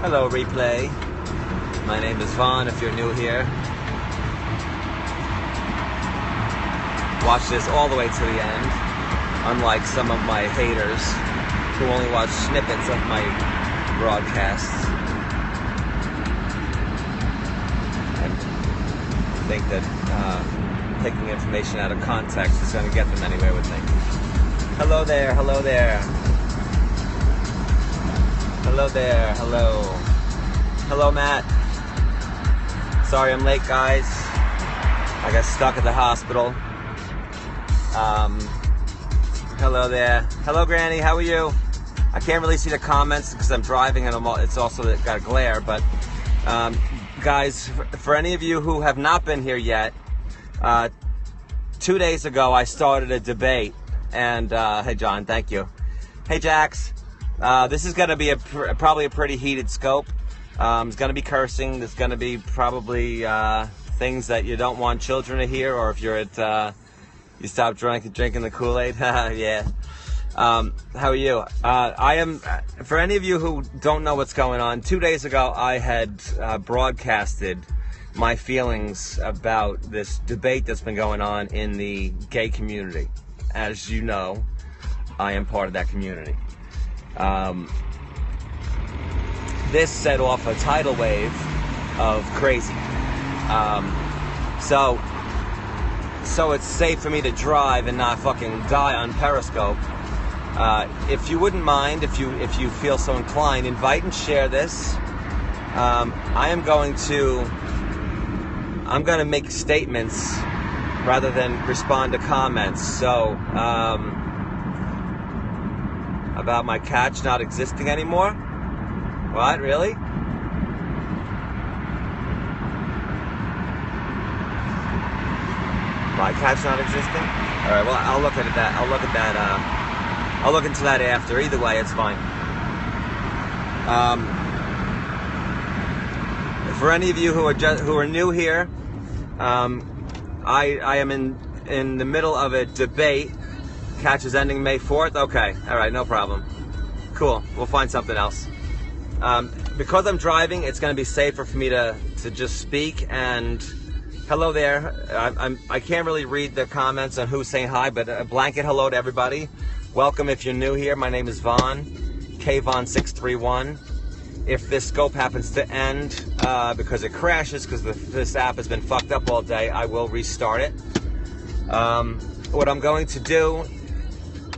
Hello, replay. My name is Vaughn. If you're new here, watch this all the way to the end, unlike some of my haters who only watch snippets of my broadcasts and think that taking information out of context is going to get them anywhere with me. Hello there, hello there. Hello there, hello. Hello, Matt. Sorry I'm late, guys. I got stuck at the hospital. Hello there. Hello, Granny, how are you? I can't really see the comments because I'm driving and it's also got a glare, but guys, for any of you who have not been here yet, 2 days ago I started a debate, and hey John, thank you. Hey Jax. This is going to be probably a pretty heated scope. There's going to be cursing. There's going to be probably things that you don't want children to hear, or if you're at, you stop drinking the Kool-Aid. Yeah. How are you? I am, for any of you who don't know what's going on, 2 days ago I had broadcasted my feelings about this debate that's been going on in the gay community. As you know, I am part of that community. This set off a tidal wave of crazy. So it's safe for me to drive and not fucking die on Periscope. If you wouldn't mind, if you feel so inclined, invite and share this. I'm going to make statements rather than respond to comments. So, about my catch not existing anymore? What, really? My catch not existing? Alright, well, I'll look at that. I'll look into that after. Either way, it's fine. For any of you who are new here, I am in the middle of a debate. Catch is ending May 4th? Okay, alright, no problem. Cool, we'll find something else. Because I'm driving, it's going to be safer for me to just speak. And hello there. I can't really read the comments on who's saying hi, but a blanket hello to everybody. Welcome if you're new here. My name is Vaughn, KVaughn631. If this scope happens to end because it crashes, because this app has been fucked up all day, I will restart it. What I'm going to do,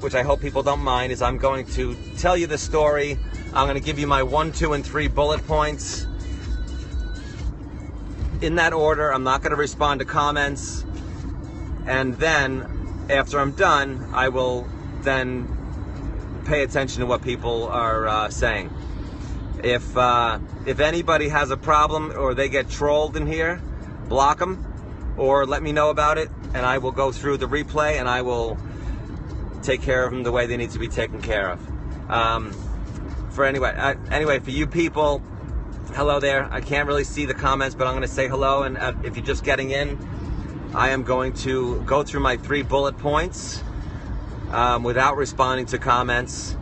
which I hope people don't mind, is I'm going to tell you the story. I'm going to give you my 1, 2, and 3 bullet points. In that order. I'm not going to respond to comments. And then, after I'm done, I will then pay attention to what people are saying. If anybody has a problem or they get trolled in here, block them or let me know about it, and I will go through the replay and I will take care of them the way they need to be taken care of. Anyway, for you people, hello there. I can't really see the comments, but I'm going to say hello. And if you're just getting in, I am going to go through my 3 bullet points without responding to comments.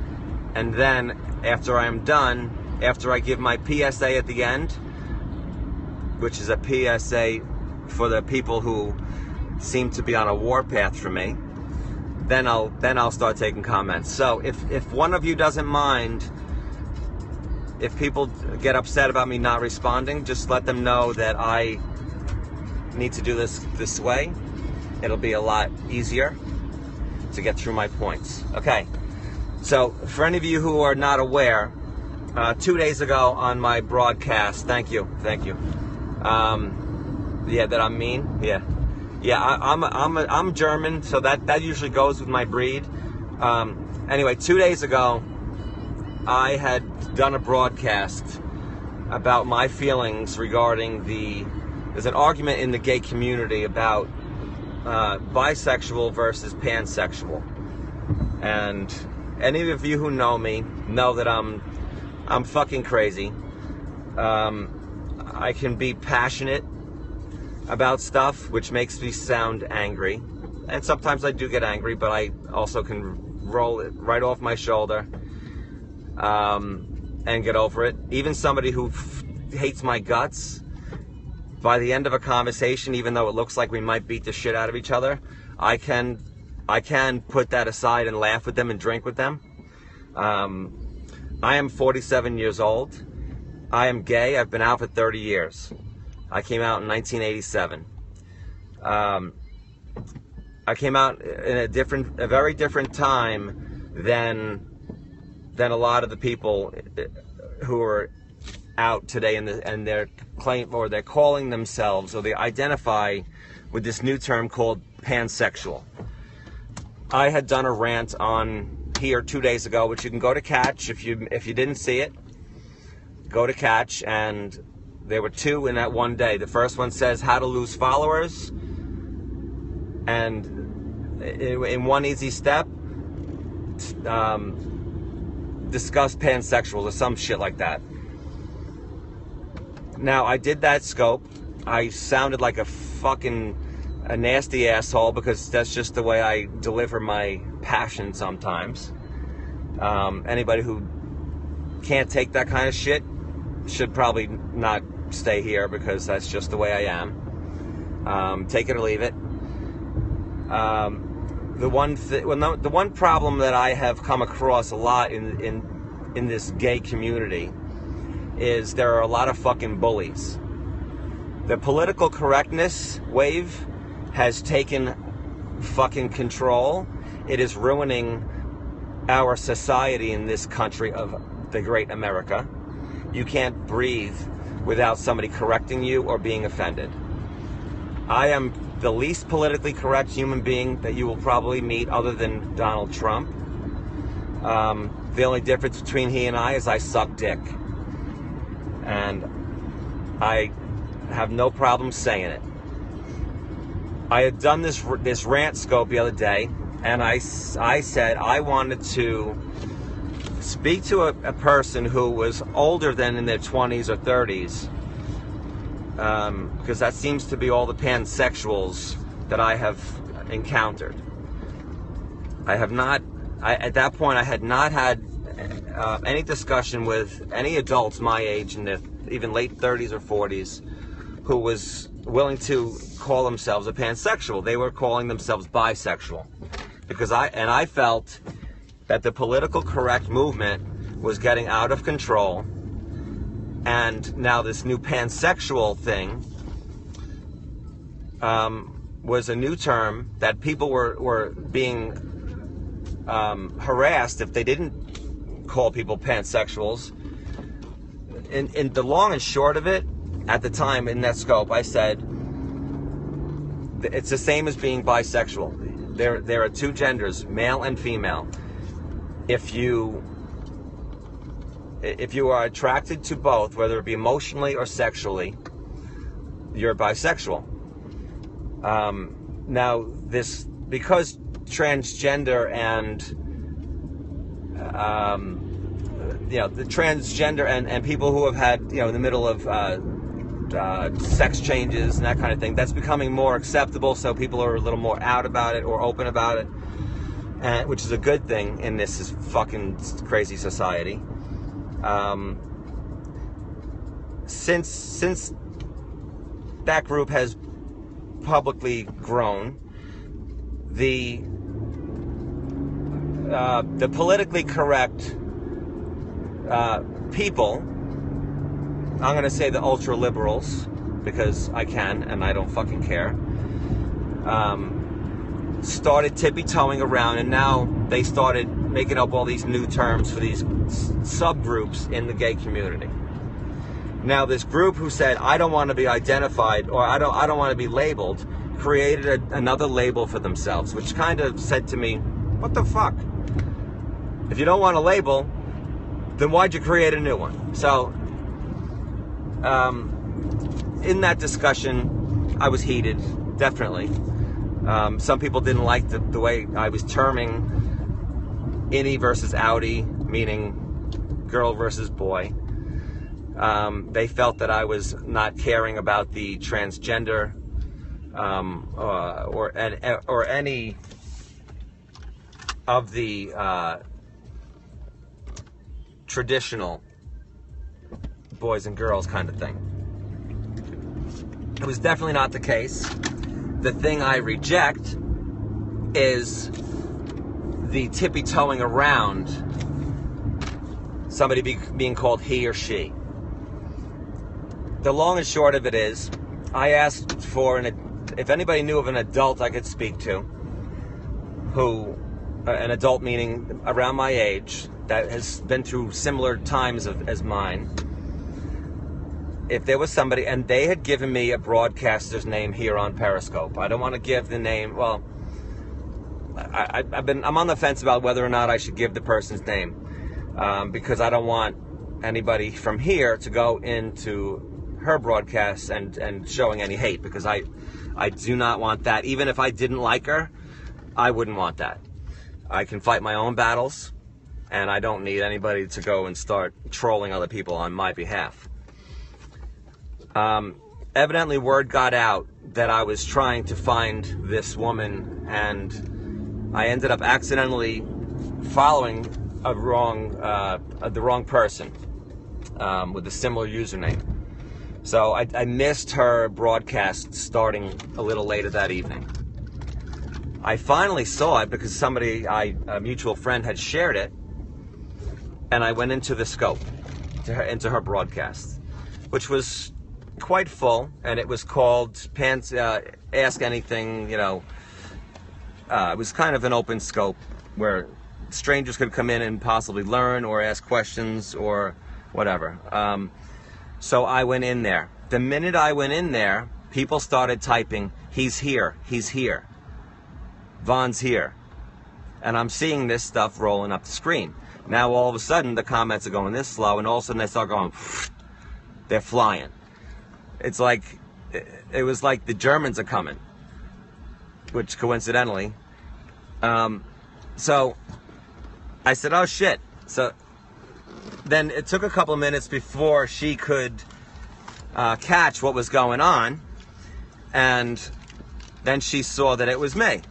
And then after I am done, after I give my PSA at the end, which is a PSA for the people who seem to be on a warpath for me, then I'll start taking comments. So if one of you doesn't mind, if people get upset about me not responding, just let them know that I need to do this way. It'll be a lot easier to get through my points. Okay, so for any of you who are not aware, 2 days ago on my broadcast, thank you. Yeah, that I'm mean. Yeah, I'm German, so that usually goes with my breed. Anyway, 2 days ago, I had done a broadcast about my feelings regarding there's an argument in the gay community about bisexual versus pansexual. And any of you who know me know that I'm fucking crazy. I can be passionate about stuff, which makes me sound angry. And sometimes I do get angry, but I also can roll it right off my shoulder. and get over it. Even somebody who hates my guts, by the end of a conversation, even though it looks like we might beat the shit out of each other, I can put that aside and laugh with them and drink with them. I am 47 years old. I am gay. I've been out for 30 years. I came out in 1987. I came out in a very different time than a lot of the people who are out today, and they're calling themselves, or they identify with this new term called pansexual. I had done a rant on here 2 days ago, which you can go to catch if you didn't see it. Go to catch, and there were 2 in that one day. The first one says how to lose followers, and in one easy step, discuss pansexuals or some shit like that. Now, I did that scope. I sounded like a nasty asshole, because that's just the way I deliver my passion sometimes. Anybody who can't take that kind of shit should probably not stay here, because that's just the way I am. Take it or leave it. The one problem that I have come across a lot in this gay community is there are a lot of fucking bullies. The political correctness wave has taken fucking control. It is ruining our society in this country of the great America. You can't breathe without somebody correcting you or being offended. I am the least politically correct human being that you will probably meet, other than Donald Trump. The only difference between he and I is I suck dick. And I have no problem saying it. I had done this rant scope the other day, and I said I wanted to speak to a person who was older than in their 20s or 30s, because that seems to be all the pansexuals that I have encountered. At that point, I had not had any discussion with any adults my age, in their even late 30s or 40s, who was willing to call themselves a pansexual. They were calling themselves bisexual, because I felt that the political correct movement was getting out of control, and now this new pansexual thing was a new term that people were being harassed if they didn't call people pansexuals. In the long and short of it, at the time in that scope, I said it's the same as being bisexual. There are 2 genders, male and female. If you are attracted to both, whether it be emotionally or sexually, you're bisexual. Now, because transgender and the transgender and people who have had, in the middle of sex changes and that kind of thing, that's becoming more acceptable, so people are a little more out about it or open about it, which is a good thing in this fucking crazy society. Since that group has publicly grown, the politically correct people, I'm going to say the ultra liberals, because I can and I don't fucking care, started tippy-toeing around, and now they started making up all these new terms for these subgroups in the gay community. Now, this group who said, I don't want to be identified, or I don't want to be labeled, created another label for themselves, which kind of said to me, what the fuck? If you don't want a label, then why'd you create a new one? So, in that discussion, I was heated, definitely. Some people didn't like the way I was terming innie versus outie, meaning girl versus boy. They felt that I was not caring about the transgender or any of the traditional boys and girls kind of thing. It was definitely not the case. The thing I reject is the tippy-toeing around somebody being called he or she. The long and short of it is, I asked for if anybody knew of an adult I could speak to, who, an adult meaning around my age, that has been through similar times as mine. If there was somebody, and they had given me a broadcaster's name here on Periscope. I don't want to give the name, well, I'm on the fence about whether or not I should give the person's name, because I don't want anybody from here to go into her broadcast and showing any hate, because I do not want that. Even if I didn't like her, I wouldn't want that. I can fight my own battles, and I don't need anybody to go and start trolling other people on my behalf. Evidently word got out that I was trying to find this woman, and I ended up accidentally following the wrong person with a similar username. So I missed her broadcast starting a little later that evening. I finally saw it because a mutual friend had shared it, and I went into the scope, into her broadcast, which was quite full, and it was called Ask Anything, it was kind of an open scope where strangers could come in and possibly learn or ask questions or whatever. So I went in there. The minute I went in there, people started typing, he's here, Vaughn's here. And I'm seeing this stuff rolling up the screen. Now all of a sudden the comments are going this slow, and all of a sudden they start going, they're flying. It's like, it was like the Germans are coming, which coincidentally. So I said, oh shit. So then it took a couple minutes before she could catch what was going on, and then she saw that it was me.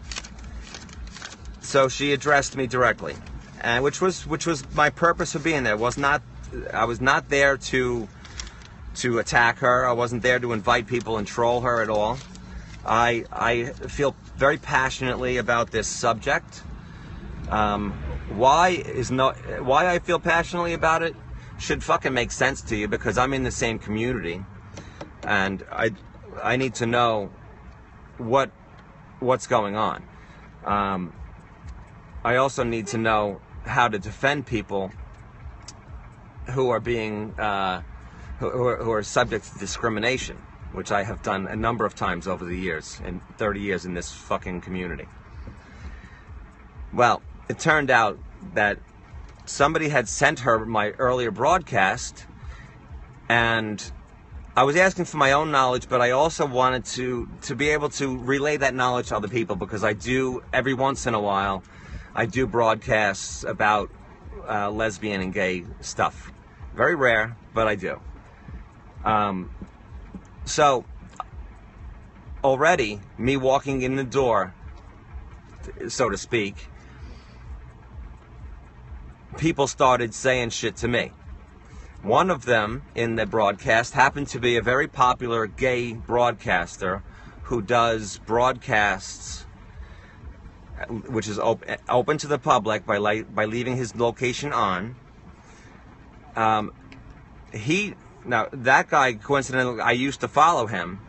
So she addressed me directly, and which was my purpose for being there. I was not there to attack her. I wasn't there to invite people and troll her at all. I feel very passionately about this subject. Why I feel passionately about it should fucking make sense to you, because I'm in the same community, and I need to know what's going on. I also need to know how to defend people who are being who are subject to discrimination, which I have done a number of times over the years, in 30 years in this fucking community. Well, it turned out that somebody had sent her my earlier broadcast, and I was asking for my own knowledge, but I also wanted to be able to relay that knowledge to other people, because I do, every once in a while, I do broadcasts about lesbian and gay stuff. Very rare, but I do. So already, me walking in the door, so to speak, people started saying shit to me. One of them in the broadcast happened to be a very popular gay broadcaster who does broadcasts which is open to the public by leaving his location on. Now that guy, coincidentally, I used to follow him,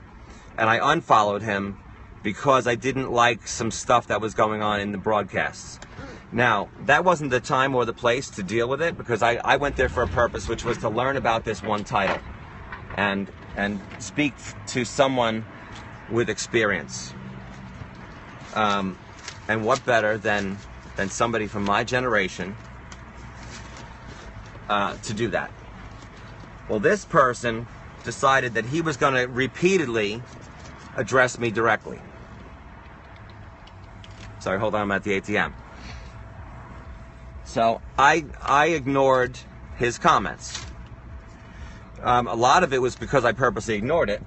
and I unfollowed him because I didn't like some stuff that was going on in the broadcasts. Now, that wasn't the time or the place to deal with it, because I went there for a purpose, which was to learn about this one title and speak to someone with experience. And what better than somebody from my generation to do that? Well, this person decided that he was going to repeatedly address me directly. Sorry, hold on, I'm at the ATM. So I ignored his comments. A lot of it was because I purposely ignored it,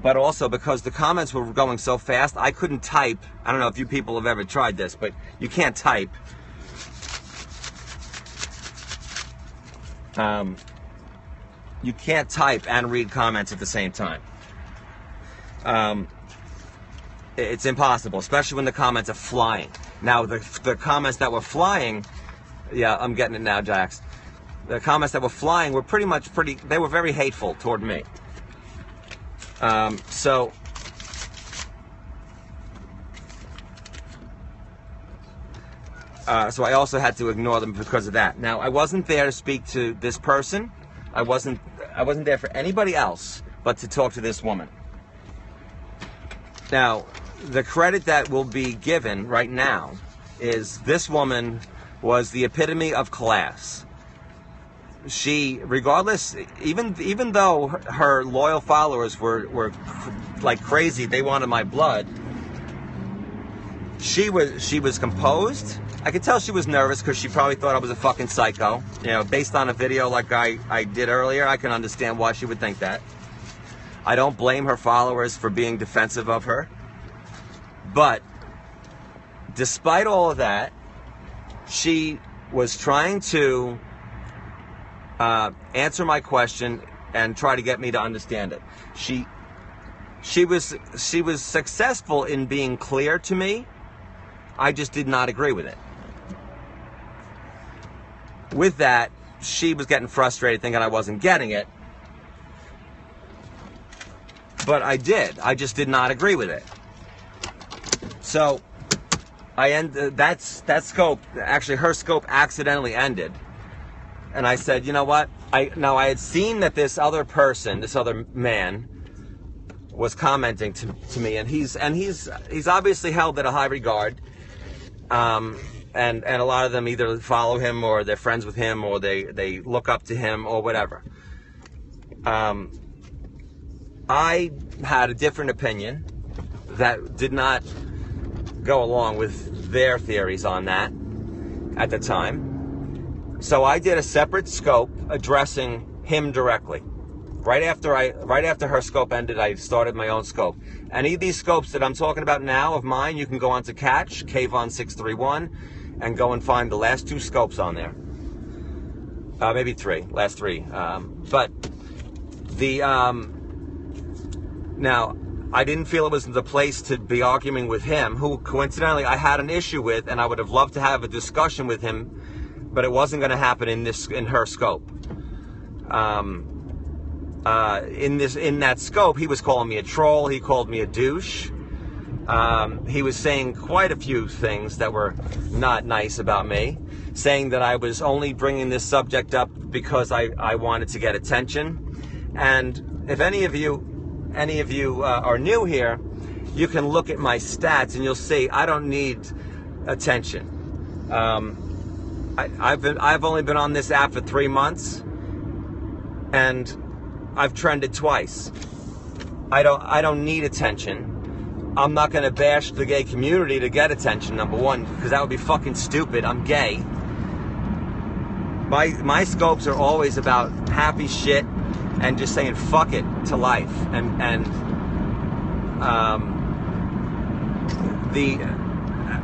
but also because the comments were going so fast, I couldn't type. I don't know if you people have ever tried this, but you can't type. you can't type and read comments at the same time. It's impossible, especially when the comments are flying. Now, the comments that were flying, yeah, I'm getting it now, Jax. The comments that were flying were they were very hateful toward me. So I also had to ignore them because of that. Now, I wasn't there to speak to this person. I wasn't there for anybody else but to talk to this woman. Now, the credit that will be given right now is this woman was the epitome of class. She, regardless, even though her loyal followers were like crazy, they wanted my blood, she was composed. I could tell she was nervous because she probably thought I was a fucking psycho. You know, based on a video like I did earlier, I can understand why she would think that. I don't blame her followers for being defensive of her. But despite all of that, she was trying to answer my question and try to get me to understand it. She was successful in being clear to me. I just did not agree with it. With that, she was getting frustrated thinking I wasn't getting it. But I did. I just did not agree with it. So that scope, actually her scope accidentally ended. And I said, you know what? I had seen that this other person, this other man, was commenting to me, and he's obviously held at a high regard. And a lot of them either follow him or they're friends with him or they look up to him or whatever. I had a different opinion that did not go along with their theories on that at the time. So I did a separate scope addressing him directly. Right after her scope ended, I started my own scope. Any of these scopes that I'm talking about now of mine, you can go on to Catch, Kayvon631, and go and find the last 2 scopes on there. Maybe 3, last 3. But the now, I didn't feel it was the place to be arguing with him, who coincidentally I had an issue with, and I would have loved to have a discussion with him, but it wasn't going to happen in her scope. In that scope, he was calling me a troll. He called me a douche. He was saying quite a few things that were not nice about me, saying that I was only bringing this subject up because I wanted to get attention. And if any of you are new here, you can look at my stats and you'll see I don't need attention. I've only been on this app for 3 months, and I've trended twice. I don't need attention. I'm not going to bash the gay community to get attention, number one, because that would be fucking stupid. I'm gay. My scopes are always about happy shit and just saying fuck it to life. And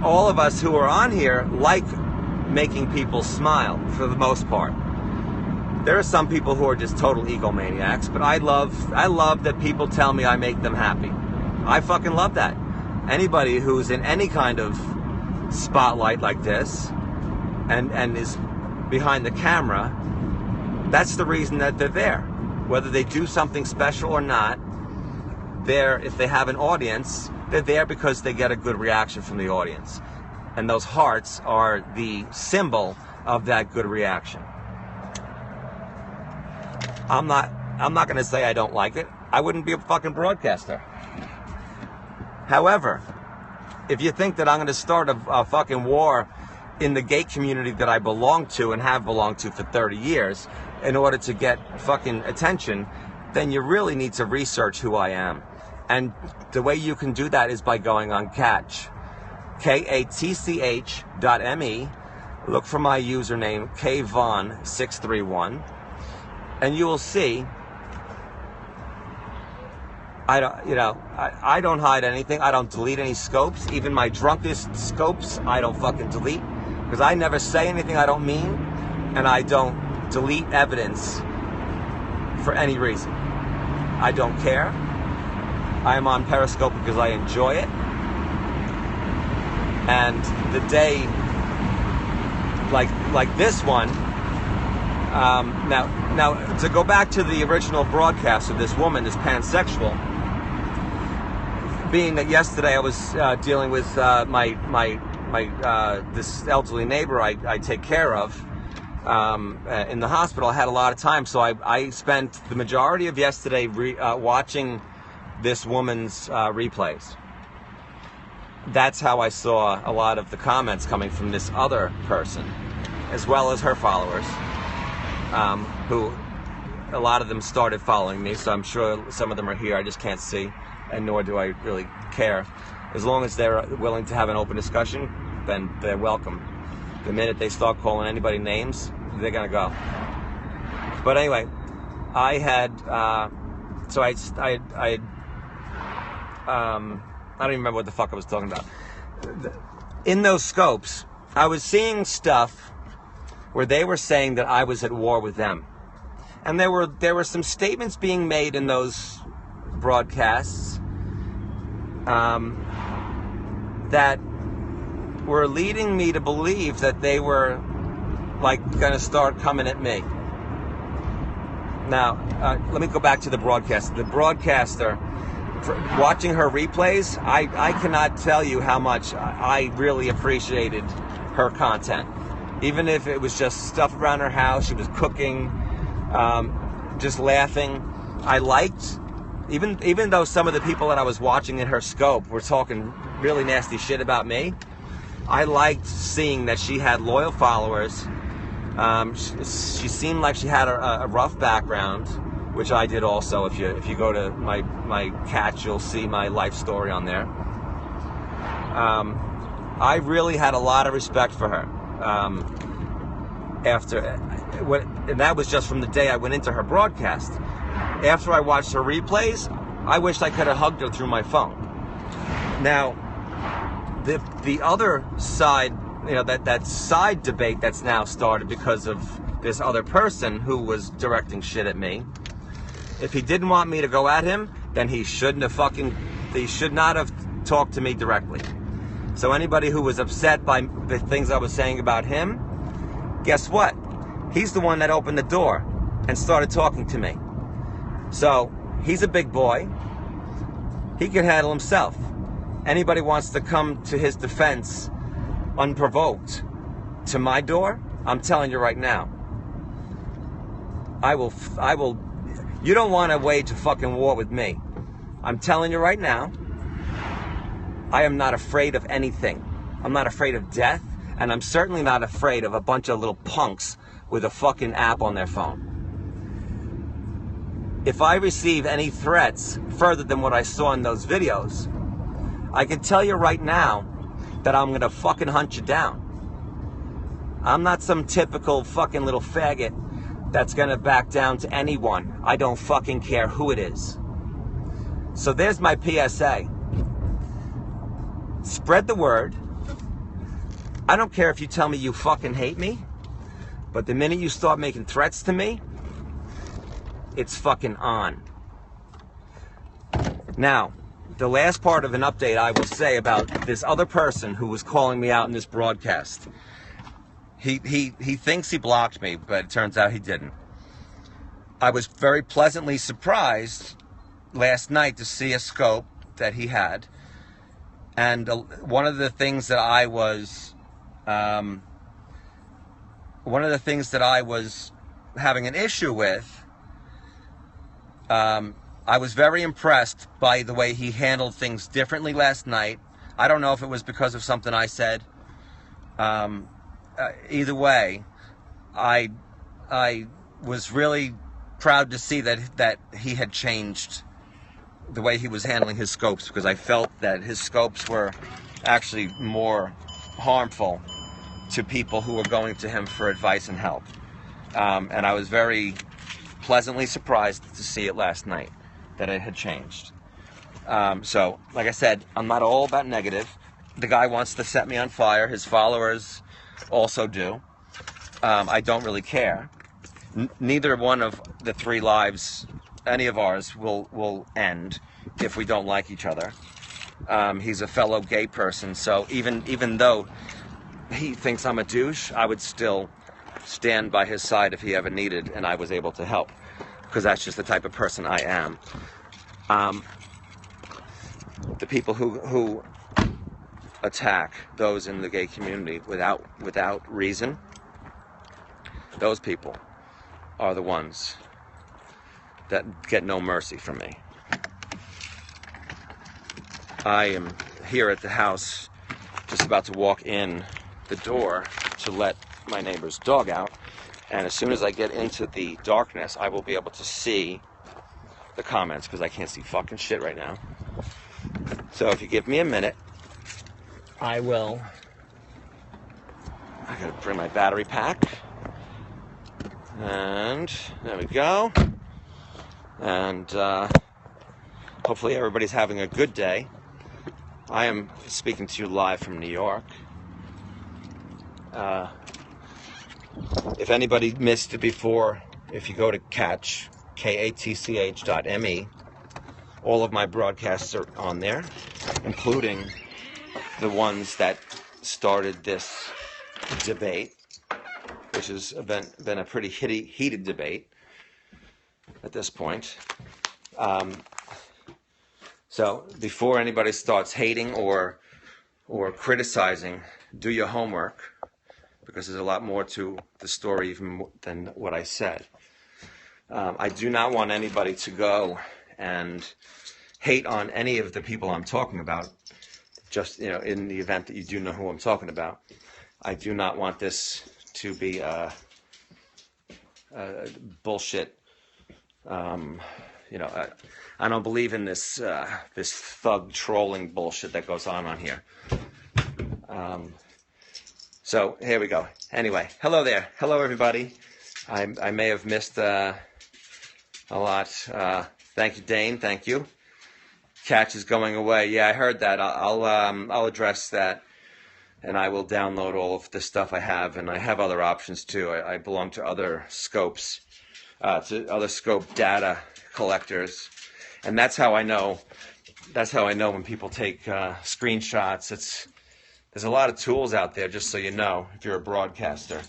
all of us who are on here like making people smile for the most part. There are some people who are just total egomaniacs, but I love that people tell me I make them happy. I fucking love that. Anybody who's in any kind of spotlight like this and is behind the camera, that's the reason that they're there. Whether they do something special or not, if they have an audience, they're there because they get a good reaction from the audience. And those hearts are the symbol of that good reaction. I'm not going to say I don't like it. I wouldn't be a fucking broadcaster. However, if you think that I'm going to start a fucking war in the gay community that I belong to and have belonged to for 30 years in order to get fucking attention, then you really need to research who I am. And the way you can do that is by going on Catch. KATCH.me. Look for my username, Kayvon631. And you will see, I don't hide anything. I don't delete any scopes. Even my drunkest scopes, I don't fucking delete. Because I never say anything I don't mean. And I don't delete evidence for any reason. I don't care. I am on Periscope because I enjoy it. And the day like this one, now to go back to the original broadcast of this woman, this pansexual, being that yesterday I was dealing with this elderly neighbor I take care of in the hospital. I had a lot of time, so I spent the majority of yesterday watching this woman's replays. That's how I saw a lot of the comments coming from this other person, as well as her followers, who a lot of them started following me, so I'm sure some of them are here. I just can't see, and nor do I really care. As long as they're willing to have an open discussion, then they're welcome. The minute they start calling anybody names, they're gonna go. But anyway, I had I don't even remember what the fuck I was talking about. In those scopes, I was seeing stuff where they were saying that I was at war with them. And there were some statements being made in those broadcasts that were leading me to believe that they were like gonna start coming at me. Now, let me go back to the broadcast. The broadcaster, watching her replays, I cannot tell you how much I really appreciated her content. Even if it was just stuff around her house, she was cooking, just laughing. I liked, even though some of the people that I was watching in her scope were talking really nasty shit about me, I liked seeing that she had loyal followers. She seemed like she had a rough background, which I did also. If you go to my catch, you'll see my life story on there. I really had a lot of respect for her. And that was just from the day I went into her broadcast. After I watched her replays, I wished I could have hugged her through my phone. Now, the other side, that side debate that's now started because of this other person who was directing shit at me. If he didn't want me to go at him, then he should not have talked to me directly. So anybody who was upset by the things I was saying about him, guess what? He's the one that opened the door and started talking to me. So he's a big boy. He can handle himself. Anybody wants to come to his defense unprovoked to my door, I'm telling you right now, I will, you don't want to wage a fucking war with me. I'm telling you right now, I am not afraid of anything. I'm not afraid of death, and I'm certainly not afraid of a bunch of little punks with a fucking app on their phone. If I receive any threats further than what I saw in those videos, I can tell you right now that I'm gonna fucking hunt you down. I'm not some typical fucking little faggot that's gonna back down to anyone. I don't fucking care who it is. So there's my PSA. Spread the word. I don't care if you tell me you fucking hate me, but the minute you start making threats to me, it's fucking on. Now, the last part of an update I will say about this other person who was calling me out in this broadcast. He thinks he blocked me, but it turns out he didn't. I was very pleasantly surprised last night to see a scope that he had. And one of the things that I was having an issue with, I was very impressed by the way he handled things differently last night. I don't know if it was because of something I said. Either way, I was really proud to see that he had changed the way he was handling his scopes, because I felt that his scopes were actually more harmful to people who were going to him for advice and help. And I was very pleasantly surprised to see it last night, that it had changed. So, like I said, I'm not all about negative. The guy wants to set me on fire. His followers also do. I don't really care. neither one of the three lives, any of ours, will end if we don't like each other. He's a fellow gay person, so even though he thinks I'm a douche, I would still stand by his side if he ever needed and I was able to help, because that's just the type of person I am. The people who attack those in the gay community without reason, those people are the ones that get no mercy from me. I am here at the house, just about to walk in the door to let my neighbor's dog out, and as soon as I get into the darkness, I will be able to see the comments, because I can't see fucking shit right now. So if you give me a minute, I gotta bring my battery pack, and there we go, and hopefully everybody's having a good day. I am speaking to you live from New York. If anybody missed it before, if you go to katch.me, all of my broadcasts are on there, including the ones that started this debate, which has been a pretty heated debate at this point. So before anybody starts hating or criticizing, do your homework, because there's a lot more to the story even than what I said. I do not want anybody to go and hate on any of the people I'm talking about, just, in the event that you do know who I'm talking about. I do not want this to be bullshit. I don't believe in this thug trolling bullshit that goes on here. So here we go. Anyway, hello there. Hello everybody. I may have missed a lot. Thank you, Dane. Thank you. Catch is going away. Yeah, I heard that. I'll address that, and I will download all of the stuff I have, and I have other options too. I belong to other scopes, to other scope data collectors, and that's how I know. That's how I know when people take screenshots. There's a lot of tools out there, just so you know, if you're a broadcaster.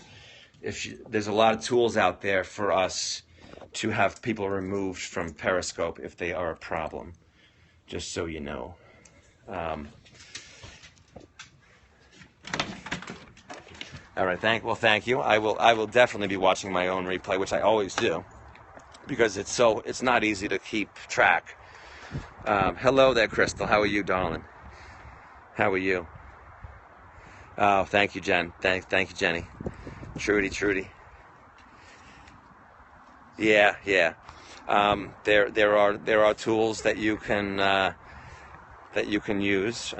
There's a lot of tools out there for us to have people removed from Periscope if they are a problem, just so you know. All right, thank you. I will definitely be watching my own replay, which I always do, because it's not easy to keep track. Hello there, Crystal. How are you, darling? How are you? Oh, thank you, Jen. Thank you, Jenny. Trudy. Yeah. There are tools that you can use.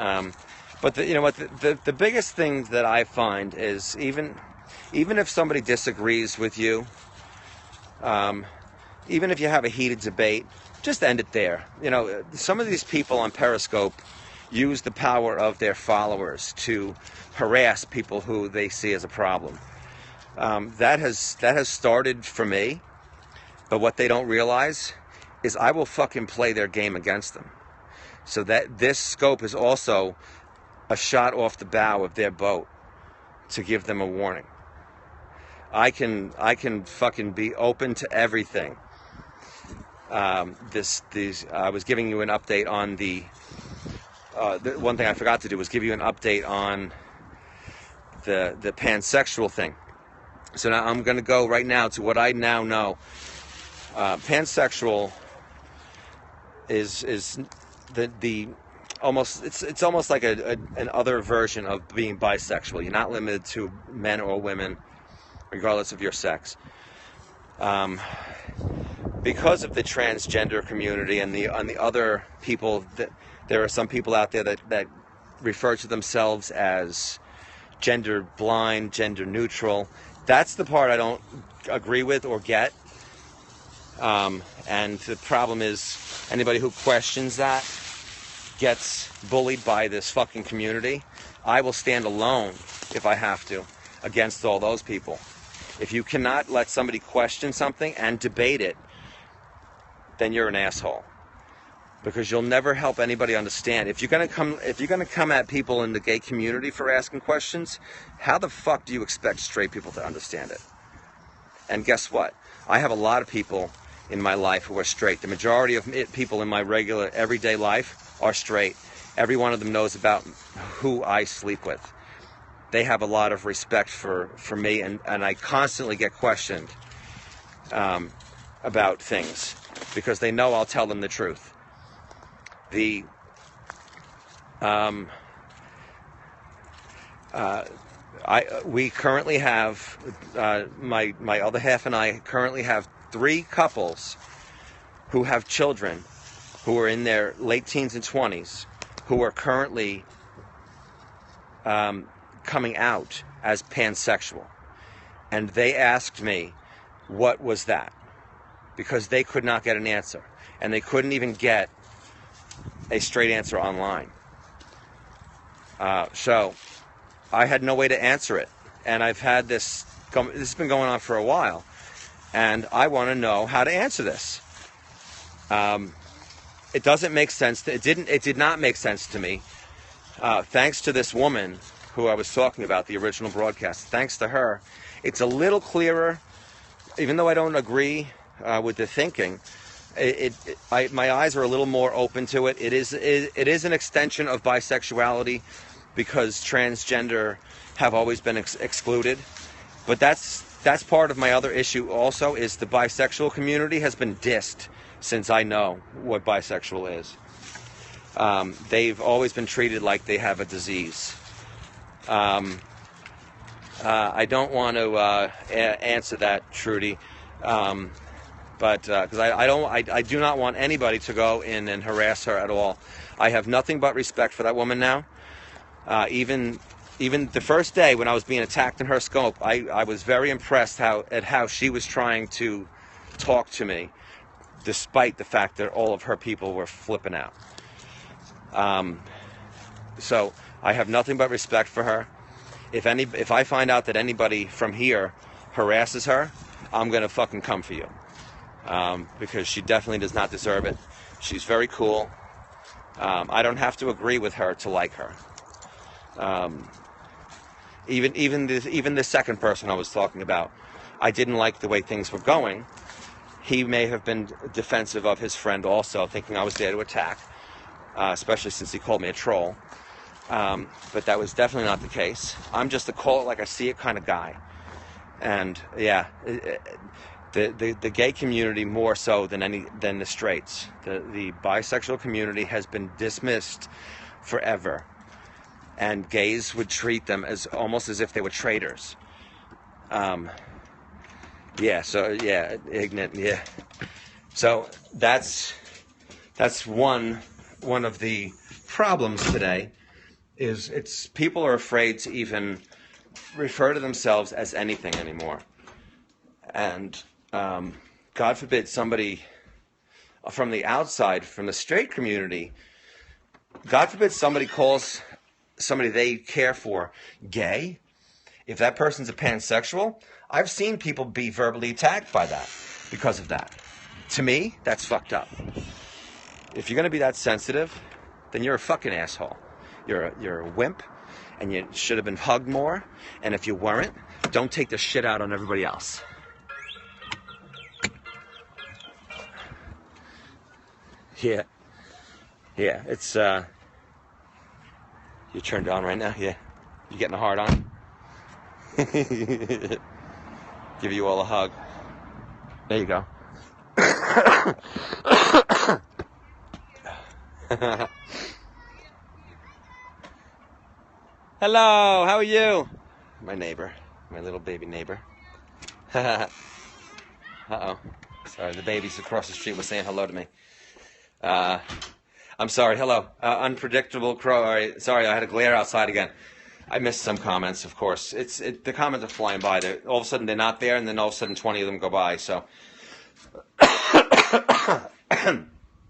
But the biggest thing that I find is even if somebody disagrees with you, even if you have a heated debate, just end it there. Some of these people on Periscope use the power of their followers to harass people who they see as a problem. That has started for me, but what they don't realize is I will fucking play their game against them. So that this scope is also a shot off the bow of their boat to give them a warning. I can fucking be open to everything. I was giving you an update on the one thing I forgot to do was give you an update on the pansexual thing. So now I'm going to go right now to what I now know. Pansexual is the almost it's almost like an other version of being bisexual. You're not limited to men or women, regardless of your sex. Because of the transgender community and the other people, there are some people out there that refer to themselves as gender blind, gender neutral. That's the part I don't agree with or get. And the problem is anybody who questions that gets bullied by this fucking community. I will stand alone if I have to against all those people. If you cannot let somebody question something and debate it, then you're an asshole. Because you'll never help anybody understand. If you're gonna come at people in the gay community for asking questions, how the fuck do you expect straight people to understand it? And guess what? I have a lot of people in my life who are straight. The majority of people in my regular, everyday life are straight. Every one of them knows about who I sleep with. They have a lot of respect for me, and I constantly get questioned about things because they know I'll tell them the truth. We currently have, my other half and I currently have 3 couples who have children who are in their late teens and 20s who are currently coming out as pansexual. And they asked me, what was that? Because they could not get an answer. And they couldn't even get a straight answer online. So I had no way to answer it. And I've had this has been going on for a while. And I want to know how to answer this. It doesn't make sense. It did not make sense to me. Thanks to this woman who I was talking about, the original broadcast. Thanks to her, it's a little clearer. Even though I don't agree with the thinking, my eyes are a little more open to it. It is an extension of bisexuality because transgender have always been excluded. But that's part of my other issue also, is the bisexual community has been dissed since I know what bisexual is. They've always been treated like they have a disease. I don't want to answer that, Trudy, but because I do not want anybody to go in and harass her at all. I have nothing but respect for that woman now. Even the first day when I was being attacked in her scope, I was very impressed at how she was trying to talk to me, despite the fact that all of her people were flipping out. So I have nothing but respect for her. If I find out that anybody from here harasses her, I'm gonna fucking come for you, because she definitely does not deserve it. She's very cool. I don't have to agree with her to like her. Even the second person I was talking about, I didn't like the way things were going. He may have been defensive of his friend also, thinking I was there to attack, especially since he called me a troll. But that was definitely not the case. I'm just a call it like I see it kind of guy. And yeah, the gay community more so than the straights. The bisexual community has been dismissed forever. And gays would treat them as almost as if they were traitors. Ignorant, yeah. So that's one of the problems today, is people are afraid to even refer to themselves as anything anymore. And God forbid somebody from the outside, from the straight community, God forbid somebody calls somebody they care for gay. If that person's a pansexual, I've seen people be verbally attacked by that because of that. To me, that's fucked up. If you're going to be that sensitive, then you're a fucking asshole. You're a wimp, and you should have been hugged more. And if you weren't, don't take the shit out on everybody else. Yeah, it's you turned on right now. Yeah, you getting a hard on? Give you all a hug. There you go. Hello, how are you? My neighbor, my little baby neighbor. Uh-oh. Sorry, the babies across the street were saying hello to me. I'm sorry, hello. Unpredictable crow. All right, sorry, I had to glare outside again. I missed some comments, of course. The comments are flying by. All of a sudden they're not there, and then all of a sudden 20 of them go by, so.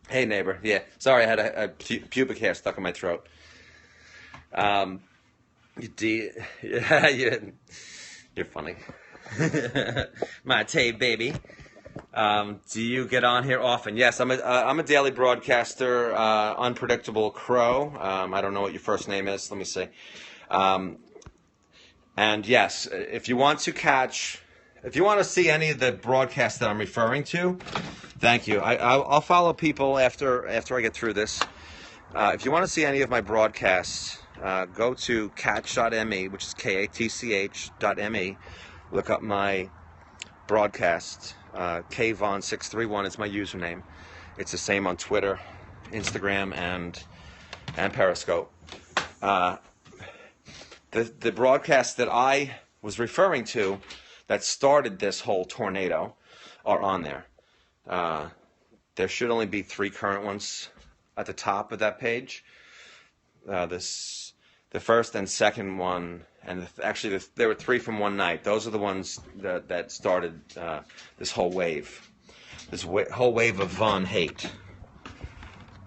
Hey, neighbor. Yeah, sorry, I had a pubic hair stuck in my throat. You're funny. Mate, baby. Do you get on here often? Yes, I'm a daily broadcaster, Unpredictable Crow. I don't know what your first name is. Let me see. And yes, if you want to see any of the broadcasts that I'm referring to, thank you. I'll follow people after I get through this. If you want to see any of my broadcasts, go to catch.me, which is katch.me. Look up my broadcast. Kvon631 is my username. It's the same on Twitter, Instagram, and Periscope. The broadcast that I was referring to that started this whole tornado are on there. There should only be 3 current ones at the top of that page. The first and second one, and actually there were 3 from one night. Those are the ones that started this whole wave. Whole wave of Von hate.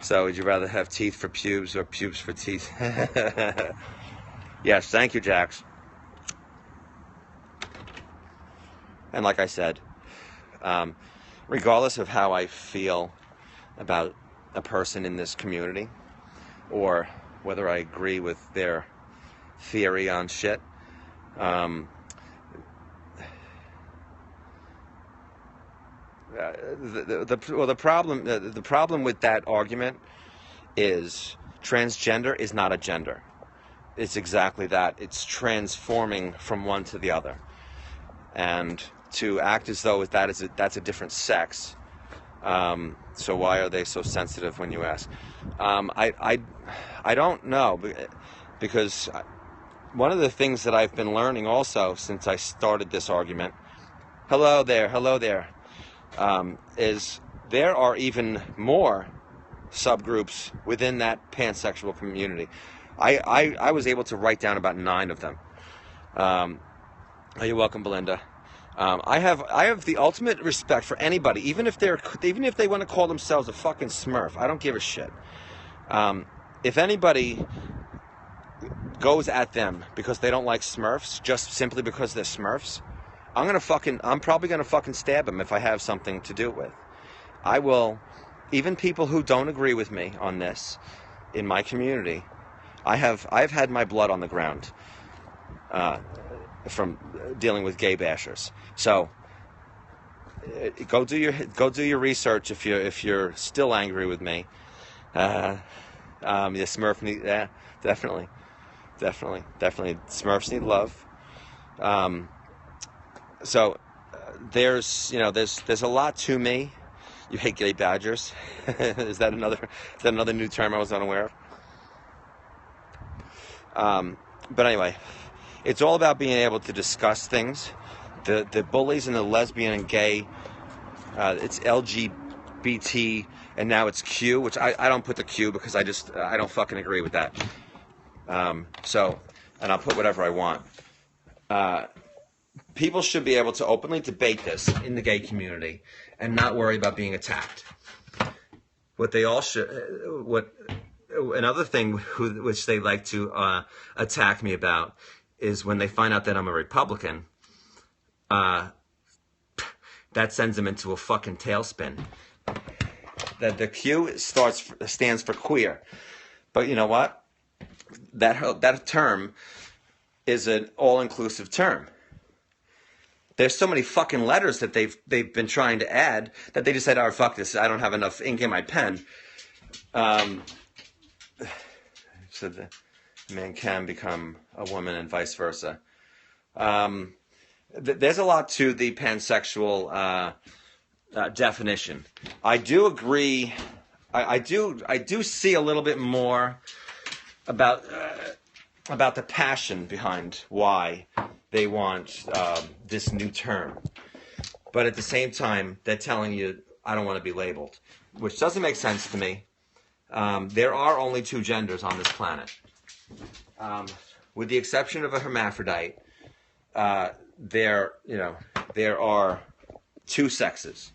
So would you rather have teeth for pubes or pubes for teeth? Yes, thank you, Jax. And like I said, regardless of how I feel about a person in this community, or whether I agree with their theory on shit, the problem with that argument is transgender is not a gender. It's exactly that. It's transforming from one to the other, and to act as though that's a different sex. So why are they so sensitive when you ask? I don't know, because one of the things that I've been learning also since I started this argument, hello there, is there are even more subgroups within that pansexual community. I was able to write down about 9 of them. You're welcome, Belinda. I have the ultimate respect for anybody, even if they want to call themselves a fucking Smurf. I don't give a shit. If anybody goes at them because they don't like Smurfs, just simply because they're Smurfs, I'm probably gonna fucking stab them if I have something to do with. I will, even people who don't agree with me on this in my community. I've had my blood on the ground from dealing with gay bashers. So go do your research if you're still angry with me. Smurf need definitely Smurfs need love. There's a lot to me. You hate gay badgers. Is that another new term I was unaware of? But anyway, it's all about being able to discuss things. The bullies and the lesbian and gay, it's LGBT, and now it's Q, which I don't put the Q because I don't fucking agree with that. And I'll put whatever I want. People should be able to openly debate this in the gay community and not worry about being attacked. Another thing which they like to attack me about is when they find out that I'm a Republican, that sends them into a fucking tailspin. That the Q stands for queer. But you know what? That term is an all-inclusive term. There's so many fucking letters that they've been trying to add that they just said, "Oh, fuck this, I don't have enough ink in my pen." So the man can become a woman and vice versa. There's a lot to the pansexual definition. I do agree. I do see a little bit more about the passion behind why they want this new term. But at the same time, they're telling you, I don't want to be labeled, which doesn't make sense to me. There are only 2 genders on this planet. With the exception of a hermaphrodite, there are 2 sexes.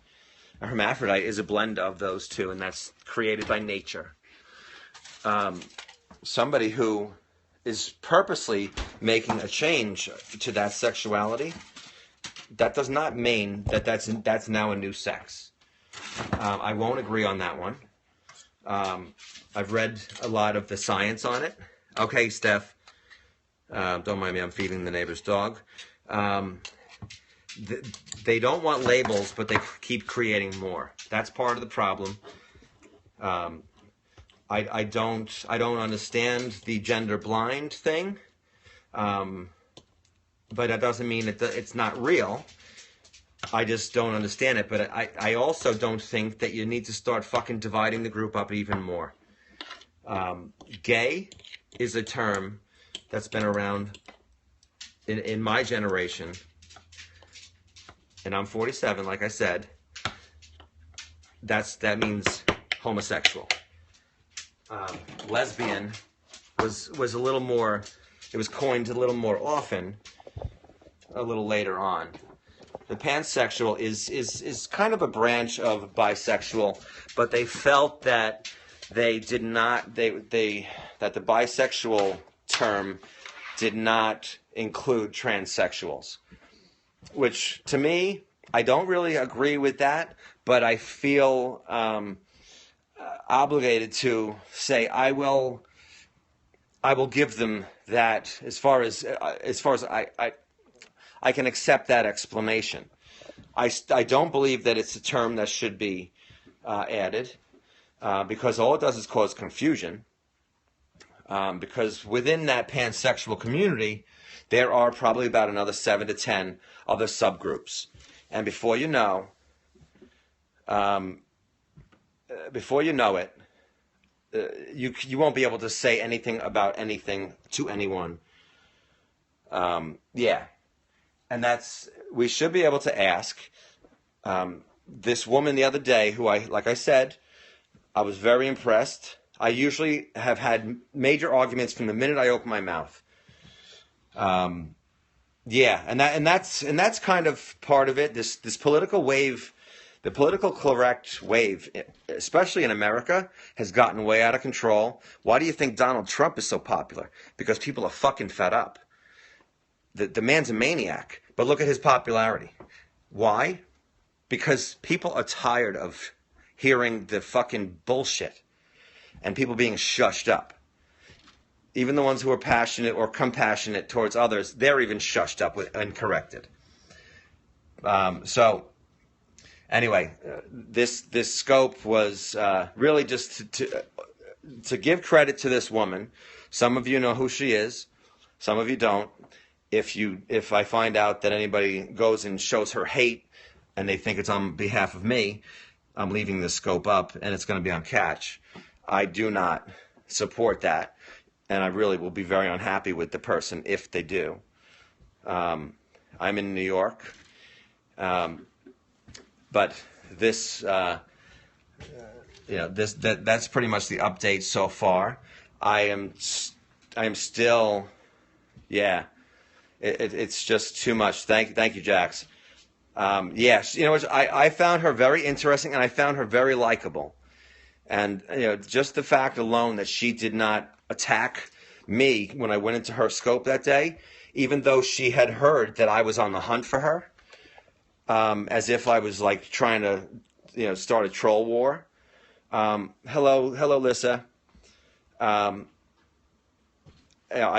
A hermaphrodite is a blend of those 2, and that's created by nature. Somebody who is purposely making a change to that sexuality that does not mean that that's now a new sex. I won't agree on that one. I've read a lot of the science on it. Okay, Steph, don't mind me, I'm feeding the neighbor's dog. They don't want labels, but they keep creating more. That's part of the problem. I don't understand the gender blind thing, but that doesn't mean it's not real. I just don't understand it. But I also don't think that you need to start fucking dividing the group up even more. Gay is a term that's been around in my generation, and I'm 47, like I said. That means homosexual. Lesbian was a little more. It was coined a little more often, a little later on. The pansexual is kind of a branch of bisexual, but they felt that they did not that the bisexual term did not include transsexuals, which to me, I don't really agree with that, but I feel obligated to say I will give them that as far as I can accept that explanation. I don't believe that it's a term that should be added because all it does is cause confusion. Because within that pansexual community, there are probably about another 7 to 10 other subgroups, and before you know it, you won't be able to say anything about anything to anyone. Yeah. And we should be able to ask this woman the other day, who like I said, I was very impressed. I usually have had major arguments from the minute I open my mouth. Yeah, and that's kind of part of it. This political wave, the political correct wave, especially in America, has gotten way out of control. Why do you think Donald Trump is so popular? Because people are fucking fed up. The man's a maniac, but look at his popularity. Why? Because people are tired of hearing the fucking bullshit and people being shushed up. Even the ones who are passionate or compassionate towards others, they're even shushed up and corrected. So, anyway, this scope was really just to give credit to this woman. Some of you know who she is. Some of you don't. If I find out that anybody goes and shows her hate and they think it's on behalf of me, I'm leaving the scope up and it's going to be on catch. I do not support that, and I really will be very unhappy with the person if they do. I'm in New York, but this, that's pretty much the update so far. I am still, yeah. It's just too much. Thank you, Jax. Yes, I found her very interesting, and I found her very likable. And just the fact alone that she did not attack me when I went into her scope that day, even though she had heard that I was on the hunt for her, as if I was like trying to, start a troll war. Hello, Lissa. I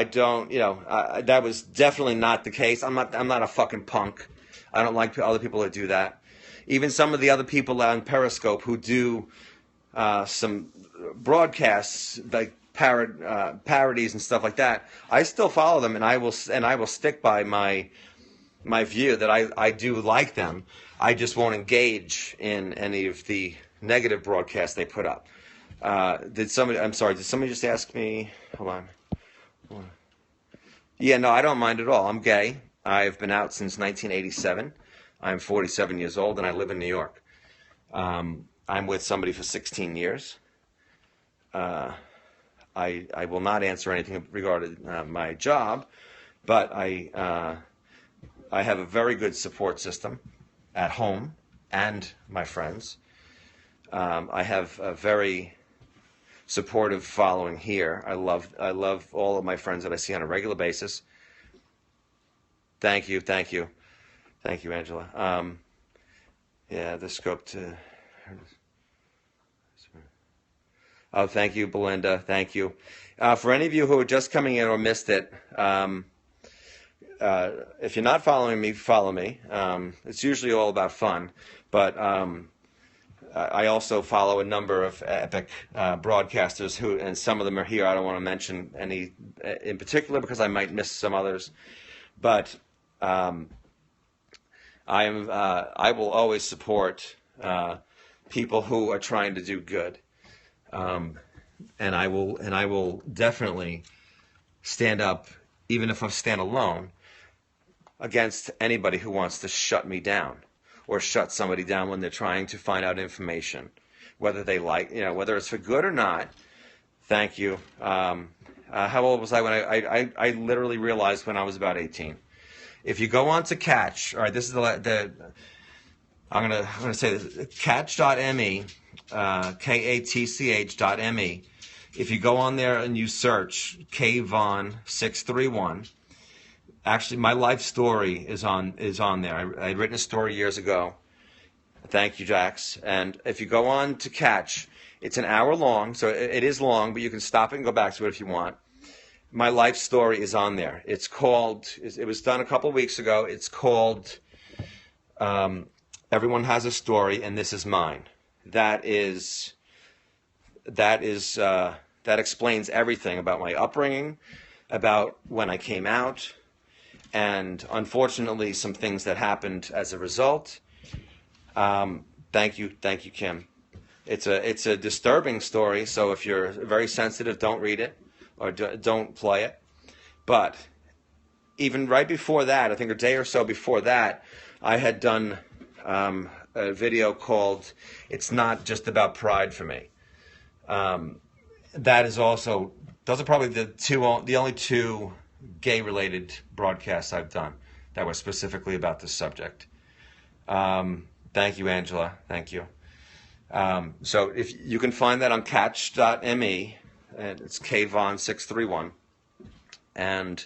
don't, that was definitely not the case. I'm not a fucking punk. I don't like other people that do that. Even some of the other people on Periscope who do some broadcasts like parodies and stuff like that, I still follow them, and I will stick by my view that I do like them. I just won't engage in any of the negative broadcasts they put up. Did somebody just ask me? Hold on. Yeah, no, I don't mind at all. I'm gay. I've been out since 1987. I'm 47 years old, and I live in New York. I'm with somebody for 16 years. I will not answer anything regarding my job, but I have a very good support system at home and my friends. I have a very supportive following here. I love all of my friends that I see on a regular basis. Thank you. Thank you, Angela. Yeah, the scope to... Oh, thank you, Belinda. Thank you. For any of you who are just coming in or missed it, if you're not following me, follow me. It's usually all about fun, but I also follow a number of epic broadcasters who, and some of them are here. I don't want to mention any in particular because I might miss some others, but I will always support people who are trying to do good, and I will definitely stand up, even if I stand alone, against anybody who wants to shut me down or shut somebody down when they're trying to find out information, whether they like, whether it's for good or not. Thank you. How old was I when I literally realized when I was about 18. If you go on to Catch, all right, this is I'm gonna say this, catch.me, KATCH.me. If you go on there and you search KVon631, actually my life story is on there. I had written a story years ago. Thank you, Jax. And if you go on to Catch, it's an hour long, so it is long, but you can stop it and go back to it if you want. My life story is on there. It's called, it was done a couple of weeks ago. It's called Everyone Has a Story and This Is Mine. That explains everything about my upbringing, about when I came out, and unfortunately some things that happened as a result. Thank you, Kim. It's a disturbing story, so if you're very sensitive, don't read it or don't play it. But even right before that, I think a day or so before that, I had done a video called "It's Not Just About Pride for Me." That is also, those are probably the only two gay-related broadcasts I've done that were specifically about this subject. Thank you, Angela. Thank you. So if you can find that on catch.me, and it's KVon631. And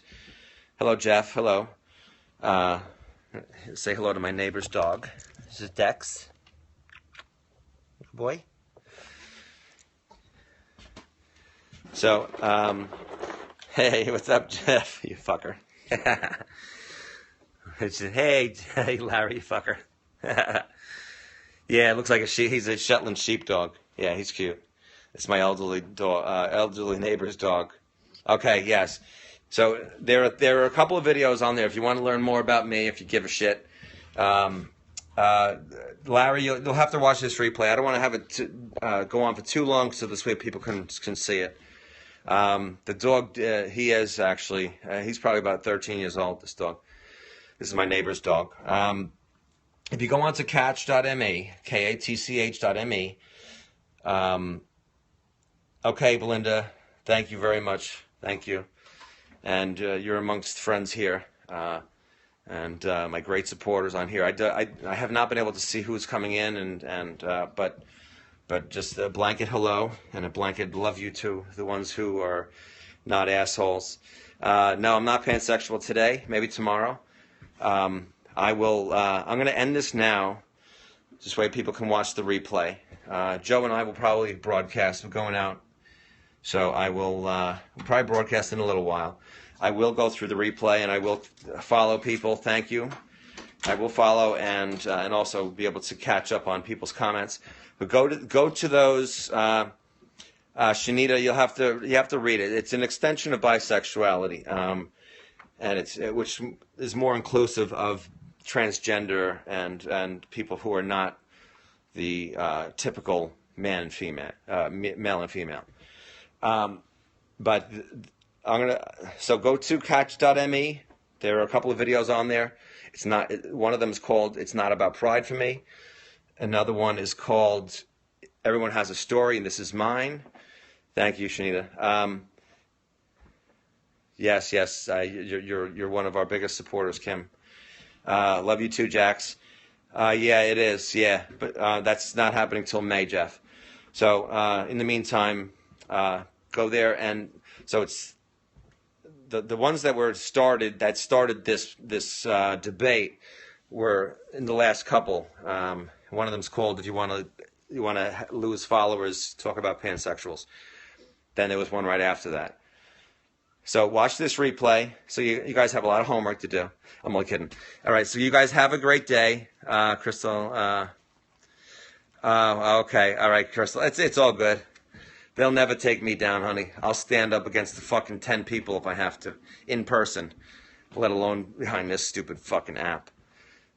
hello, Jeff. Hello. Say hello to my neighbor's dog. This is Dex. Good boy. So, hey, what's up, Jeff? You fucker. Hey, Larry, you fucker. Yeah, it looks like he's a Shetland sheepdog. Yeah, he's cute. It's my elderly neighbor's dog. Okay, yes. So there are a couple of videos on there if you want to learn more about me, if you give a shit. Larry, you'll have to watch this replay. I don't want to have it go on for too long, so this way people can see it. The dog, he is actually, he's probably about 13 years old, this dog. This is my neighbor's dog. If you go on to catch.me, KATCH.me, okay, Belinda, thank you very much. Thank you. And you're amongst friends here, and my great supporters on here. I have not been able to see who's coming in, but just a blanket hello and a blanket love you to the ones who are not assholes. No, I'm not pansexual today. Maybe tomorrow. I will. I'm going to end this now. This way people can watch the replay. Joe and I will probably broadcast. We're going out. So I will probably broadcast in a little while. I will go through the replay and I will follow people. Thank you. I will follow and also be able to catch up on people's comments. But go to those. Shanita, you have to read it. It's an extension of bisexuality, and which is more inclusive of transgender and people who are not the typical male and female. But so go to catch.me. There are a couple of videos on there. It's not, one of them is called "It's Not About Pride for Me." Another one is called "Everyone Has a Story and This Is Mine." Thank you, Shanita. Yes, you're one of our biggest supporters, Kim. Love you too, Jax. Yeah, it is. Yeah, but that's not happening till May, Jeff. So in the meantime, go there, and so it's the ones that were started this debate. were in the last couple. One of them's called "If You Want to Lose Followers, Talk About Pansexuals." Then there was one right after that. So watch this replay. So you guys have a lot of homework to do. I'm only kidding. All right. So you guys have a great day, Crystal. Okay. All right, Crystal. It's all good. They'll never take me down, honey. I'll stand up against the fucking 10 people if I have to, in person, let alone behind this stupid fucking app.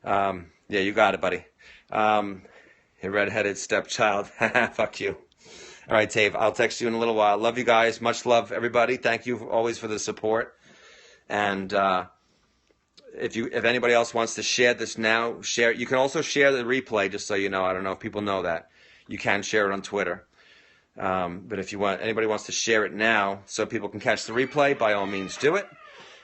Yeah, you got it, buddy. Your redheaded stepchild. Fuck you. All right, Dave, I'll text you in a little while. Love you guys. Much love, everybody. Thank you always for the support. And if anybody else wants to share this now, share it. You can also share the replay, just so you know. I don't know if people know that. You can share it on Twitter. But if anybody wants to share it now so people can catch the replay, by all means do it.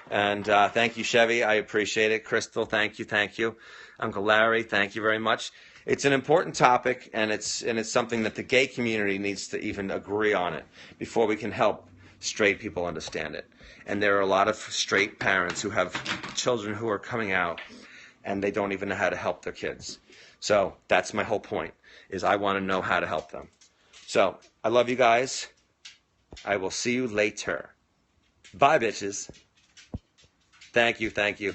And thank you, Chevy. I appreciate it. Crystal, thank you. Uncle Larry, thank you very much. It's an important topic, and it's something that the gay community needs to even agree on it before we can help straight people understand it. And there are a lot of straight parents who have children who are coming out, and they don't even know how to help their kids. So that's my whole point, is I want to know how to help them. So I love you guys. I will see you later. Bye, bitches. Thank you.